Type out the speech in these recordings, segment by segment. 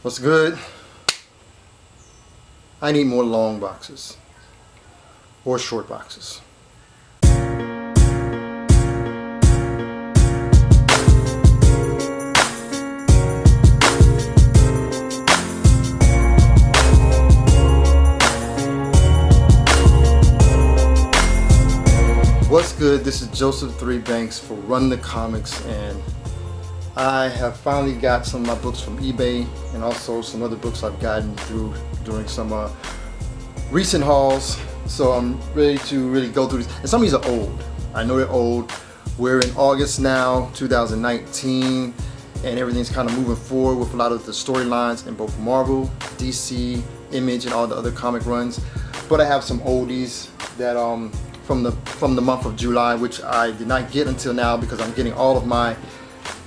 What's good? I need more long boxes or short boxes. What's good? This is Joseph 3 Banks for Run the Comics, and I have finally got some of my books from eBay and also some other books I've gotten through during some recent hauls. So I'm ready to really go through these. And some of these are old. I know they're old. We're in August now, 2019, and everything's kind of moving forward with a lot of the storylines in both Marvel, DC, Image, and all the other comic runs. But I have some oldies that from the month of July, which I did not get until now because I'm getting all of my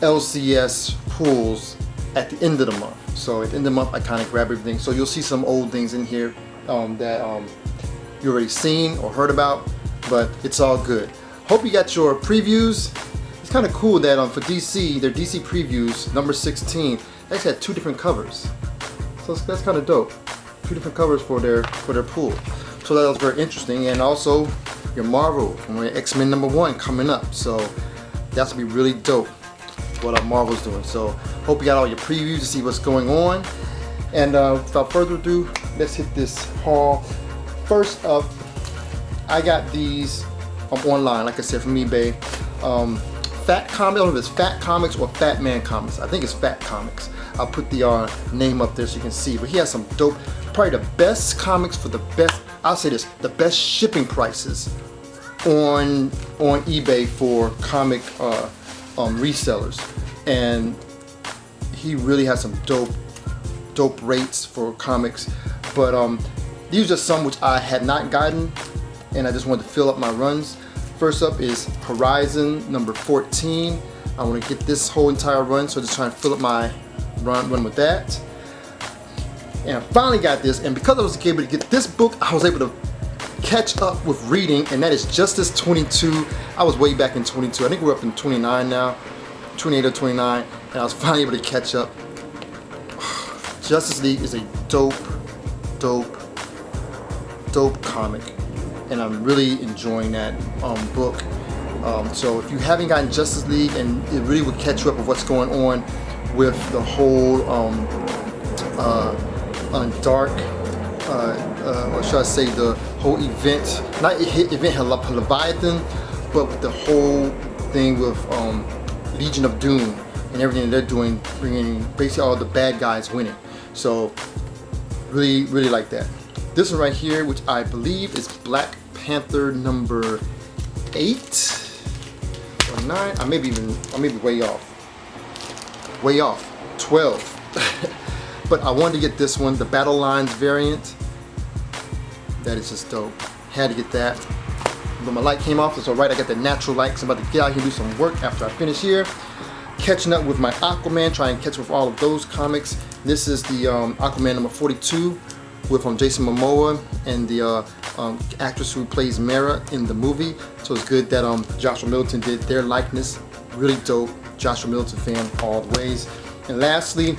LCS pulls at the end of the month. So at the end of the month I kind of grab everything. So you'll see some old things in here that you already seen or heard about, but it's all good. Hope you got your previews. It's kind of cool that for DC, their DC previews number 16 they actually had 2 different covers. So that's kind of dope. 2 different covers for their pool. So that was very interesting. And also your Marvel, X-Men #1 coming up. So that's gonna be really dope what Marvel's doing. So hope you got all your previews to see what's going on. And without further ado, let's hit this haul. First up, I got these online, like I said, from eBay. Fat Comics, I don't know if it's Fat Comics or Fat Man Comics. I think it's Fat Comics. I'll put the name up there so you can see. But he has some dope, probably the best comics for the best, I'll say this, the best shipping prices on eBay for comic resellers. And he really has some dope rates for comics. But these are some which I had not gotten, and I just wanted to fill up my runs. First up is Horizon number 14. I want to get this whole entire run, so just trying to fill up my run with that. And I finally got this, and because I was able to get this book, I was able to catch up with reading, and that is Justice 22. I was way back in 22. I think we're up in 29 now, 28 or 29, and I was finally able to catch up. Justice League is a dope comic, and I'm really enjoying that book. So if you haven't gotten Justice League, and it really will catch you up with what's going on with the whole dark, or should I say the whole event, not event Leviathan, but with the whole thing with Legion of Doom and everything they're doing, bringing basically all the bad guys winning. So really like that. This one right here, which I believe is Black Panther number 8 or 9. I may be way off, 12. But I wanted to get this one, the Battle Lines variant. That is just dope. Had to get that. But my light came off, it's alright. I got the natural light because I'm about to get out here and do some work after I finish here. Catching up with my Aquaman, trying to catch up with all of those comics. This is the Aquaman number 42 with Jason Momoa and the actress who plays Mera in the movie. So it's good that Joshua Middleton did their likeness. Really dope. Joshua Middleton fan all the ways. And lastly,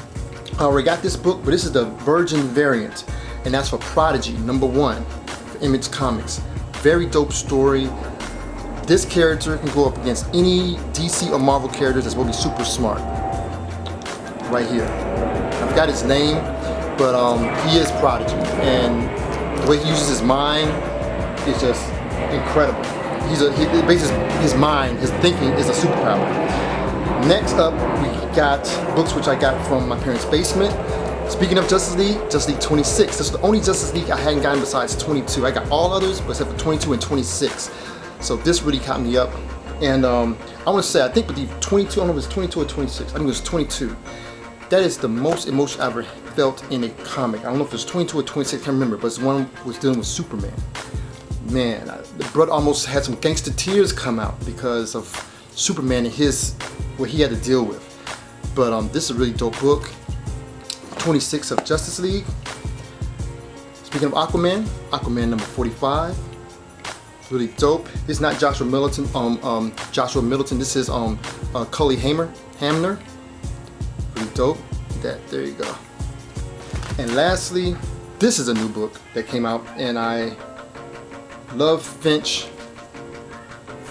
I already got this book, but this is the Virgin variant, and that's for Prodigy #1 for Image Comics. Very dope story. This character can go up against any DC or Marvel characters that's going to be super smart. Right here. I forgot his name, but he is Prodigy, and the way he uses his mind is just incredible. Basically his mind, his thinking is a superpower. Next up, we got books which I got from my parents' basement. Speaking of Justice League 26. This is the only Justice League I hadn't gotten besides 22. I got all others except for 22 and 26. So this really caught me up. And I want to say, I think with the 22, I don't know if it's 22 or 26. I think it was 22. That is the most emotion I ever felt in a comic. I don't know if it's 22 or 26, I can't remember, but it's one was dealing with Superman. Man, the blood almost had some gangster tears come out because of Superman and what he had to deal with. But this is a really dope book. 26 of Justice League. Speaking of Aquaman number 45. Really dope. This is not Joshua Middleton. This is Cully Hamner. Pretty dope. There you go. And lastly, this is a new book that came out, and I love Finch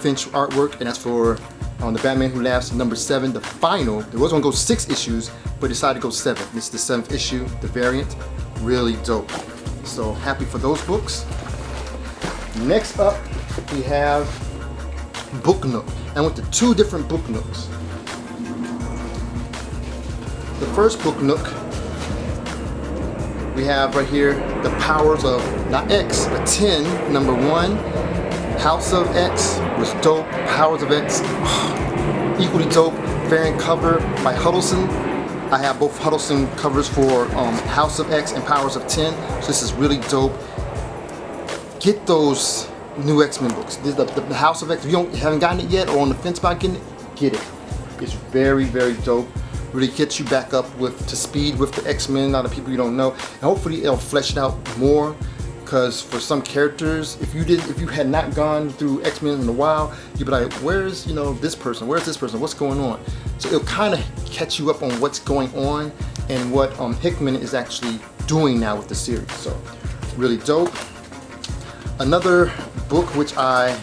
artwork, and that's for The Batman Who Laughs #7, the final. It was gonna go 6 issues, but decided to go 7. This is the 7th issue, the variant. Really dope. So happy for those books. Next up, we have Book Nook. I went to 2 different Book Nooks. The first Book Nook, we have right here the powers of, not X, but 10, #1. House of X was dope. Powers of X, equally dope. Variant cover by Huddleston. I have both Huddleston covers for House of X and Powers of 10. So this is really dope. Get those new X-Men books. The House of X, if you haven't gotten it yet or on the fence about getting it, get it. It's very, very dope. Really gets you back up to speed with the X-Men, a lot of people you don't know. And hopefully it'll flesh it out more, because for some characters, if you had not gone through X-Men in a while, you'd be like, where's this person? Where's this person? What's going on? So it'll kind of catch you up on what's going on and what Hickman is actually doing now with the series. So really dope. Another book which I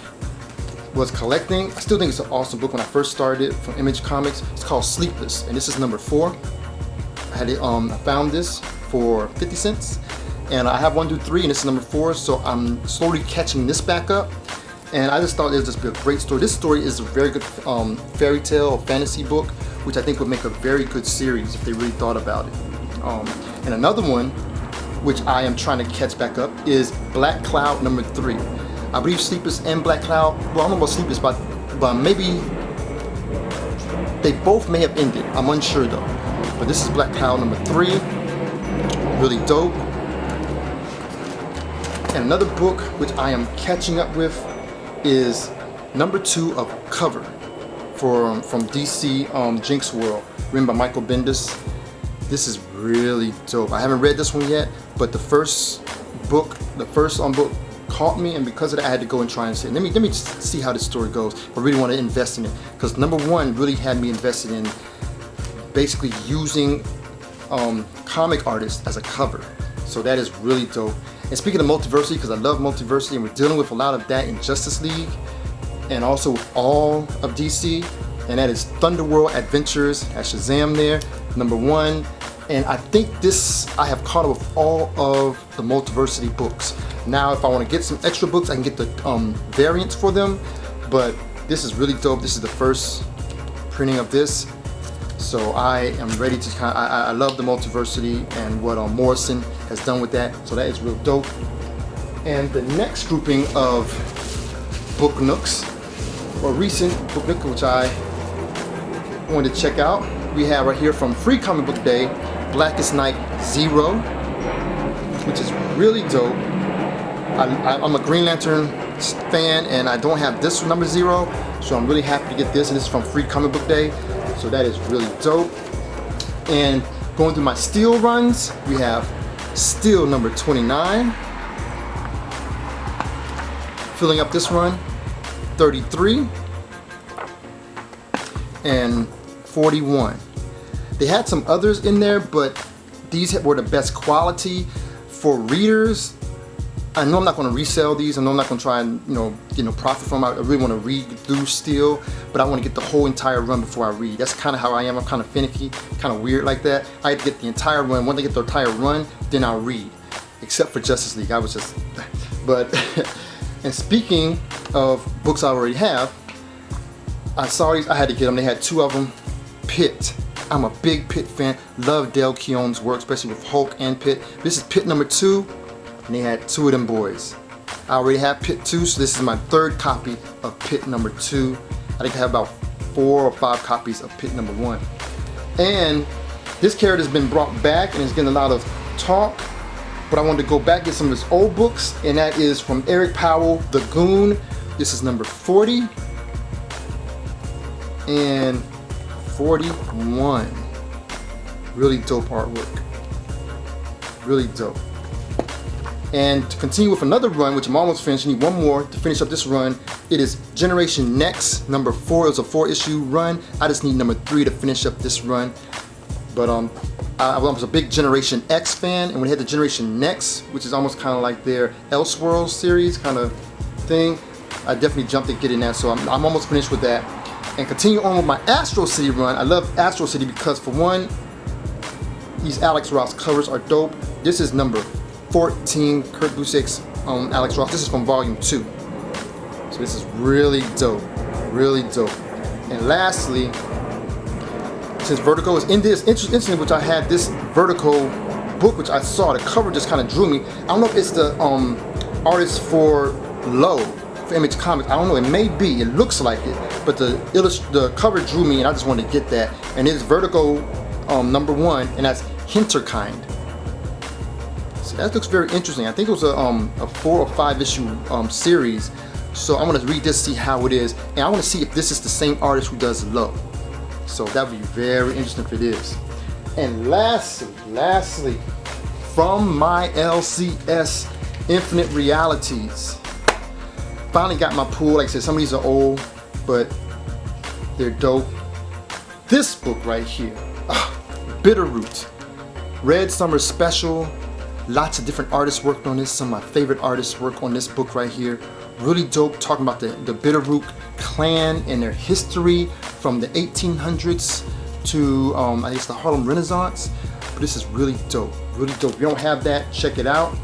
was collecting, I still think it's an awesome book when I first started it, from Image Comics. It's called Sleepless, and this is #4. I had it, I found this for 50 cents, and I have 1 through 3, and this is #4, so I'm slowly catching this back up. And I just thought it would just be a great story. This story is a very good fairy tale or fantasy book, which I think would make a very good series if they really thought about it. And another one, which I am trying to catch back up, is Black Cloud #3. I believe Sleepless and Black Cloud, well, I don't know about Sleepless, but maybe they both may have ended. I'm unsure though. But this is Black Cloud #3. Really dope. And another book which I am catching up with is #2 of Cover from DC Jinx World, written by Michael Bendis. This is really dope. I haven't read this one yet, but the first book caught me, and because of that I had to go and try and see it. Let me just see how this story goes. I really want to invest in it, because #1 really had me invested in basically using comic artists as a cover. So that is really dope. And speaking of multiversity, because I love multiversity, and we're dealing with a lot of that in Justice League and also with all of DC, and that is Thunderworld Adventures, has Shazam there, #1. And I think I have caught up with all of the multiversity books. Now if I want to get some extra books, I can get the variants for them, but this is really dope. This is the first printing of this, so I am ready to I love the multiversity and what Morrison has done with that, so that is real dope. And the next grouping of Book Nooks, or recent Book Nook, which I wanted to check out, we have right here from Free Comic Book Day, Blackest Night 0, which is really dope. I'm a Green Lantern fan, and I don't have this #0, so I'm really happy to get this, and this is from Free Comic Book Day, so that is really dope. And going through my Steel runs, we have Steel #29, filling up this run, 33, and 41. They had some others in there, but these were the best quality for readers. I know I'm not going to resell these. I know I'm not going to try and profit from them. I really want to read through Steel, but I want to get the whole entire run before I read. That's kind of how I am. I'm kind of finicky, kind of weird like that. I have to get the entire run. Once I get the entire run, then I'll read. Except for Justice League, I was just. But and speaking of books I already have, I saw these. I had to get them. They had 2 of them. PITT. I'm a big PITT fan. Love Dale Keown's work, especially with Hulk and PITT. This is PITT #2, and they had 2 of them boys. I already have PITT 2, so this is my 3rd copy of PITT #2. I think I have about 4 or 5 copies of PITT #1. And this character has been brought back and is getting a lot of talk, but I wanted to go back and get some of his old books, and that is from Eric Powell, The Goon. This is #40 and 41. Really dope artwork. Really dope. And to continue with another run, which I'm almost finished, I need 1 more to finish up this run. It is Generation Next, #4. It was a 4-issue run. I just need #3 to finish up this run. But I was a big Generation X fan, and when they had the Generation Next, which is almost kind of like their Elseworlds series kind of thing, I definitely jumped to getting that. So I'm almost finished with that. And continue on with my Astro City run. I love Astro City because, for one, these Alex Ross covers are dope. This is number 14, Kurt Busiek's Alex Ross. This is from volume 2. So this is really dope, really dope. And lastly, since Vertigo is in this, interesting, which I had this Vertigo book, which I saw, the cover just kind of drew me. I don't know if it's the artist for Low, for Image Comics. I don't know, it may be, it looks like it, but the cover drew me and I just wanted to get that. And it's Vertigo number 1, and that's Hinterkind. So that looks very interesting. I think it was a 4 or 5 issue series. So I'm going to read this, see how it is, and I want to see if this is the same artist who does Low. So that would be very interesting if it is. And lastly, from my LCS Infinite Realities, finally got my pool. Like I said, some of these are old, but they're dope. This book right here, Bitterroot, Red Summer Special. Lots of different artists worked on this. Some of my favorite artists work on this book right here. Really dope, talking about the Bitterroot clan and their history from the 1800s to I guess the Harlem Renaissance. But this is really dope, really dope. If you don't have that, check it out.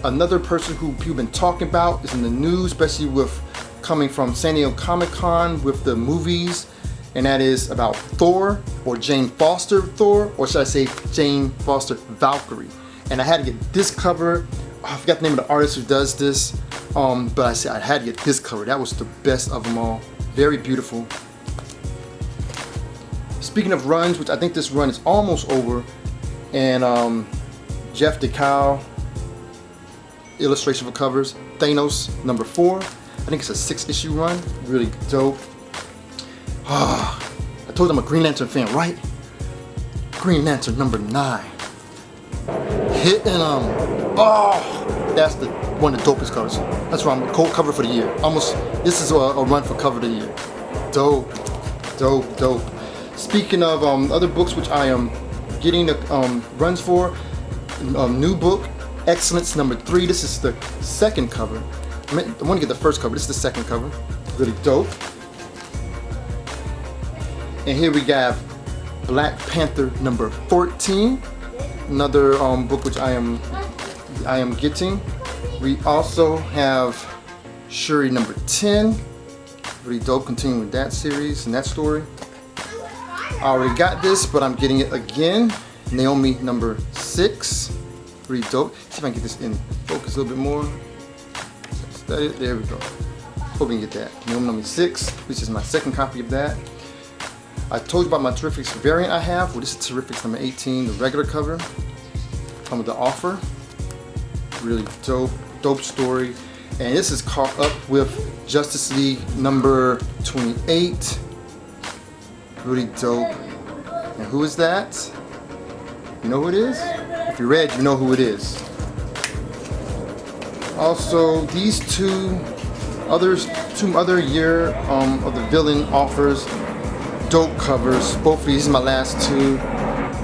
Another person who people been talking about is in the news, especially with coming from San Diego Comic-Con with the movies, and that is about Thor, or Jane Foster Thor, or should I say Jane Foster Valkyrie. And I had to get this cover. I forgot the name of the artist who does this, but I said I had to get this cover. That was the best of them all. Very beautiful. Speaking of runs, which I think this run is almost over, and Jeff DeCal illustration for covers, Thanos number 4. I think it's a 6-issue run. Really dope. I told you I'm a Green Lantern fan, right? Green Lantern number 9. Hitting that's one of the dopest covers. That's why I'm a cold cover for the year. Almost, this is a run for cover of the year. Dope, dope, dope. Speaking of other books which I am getting the runs for, new book, Excellence number 3. This is the second cover. I want to get the first cover. This is the second cover. Really dope. And here we have Black Panther number 14. Another book which I am getting. We also have Shuri number 10. Really dope, continuing with that series and that story. I already got this, but I'm getting it again. Naomi number 6. Really dope. See if I can get this in focus a little bit more. Is that it? There we go. Hope we can get that. Naomi number 6, which is my second copy of that. I told you about my Terrifics variant I have. Well, this is Terrifics number 18, the regular cover. Come with the offer. Really dope, dope story. And this is caught up with Justice League number 28. Really dope. And who is that? You know who it is? If you read, you know who it is. Also, these two other year of the villain offers, dope covers. Both of these are my last 2.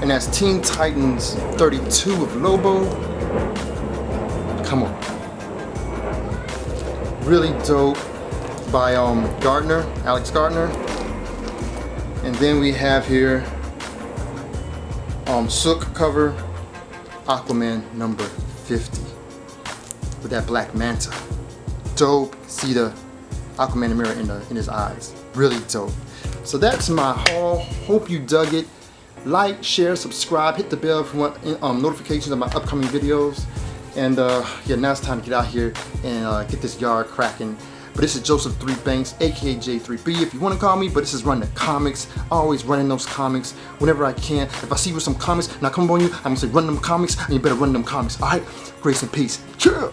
And that's Teen Titans 32 with Lobo. Come on. Really dope by Gardner, Alex Gardner. And then we have here Sook cover, Aquaman number 50 with that black manta. Dope. See the Aquaman mirror in his eyes. Really dope. So that's my haul. Hope you dug it. Like, share, subscribe, hit the bell if you want notifications of my upcoming videos. And yeah, now it's time to get out here and get this yard cracking. But this is Joseph 3 Banks, aka J3B, if you want to call me. But this is Run the Comics. Always running those comics whenever I can. If I see you with some comics and I come on you, I'm gonna say run them comics, and you better run them comics. Alright? Grace and peace. Cheer!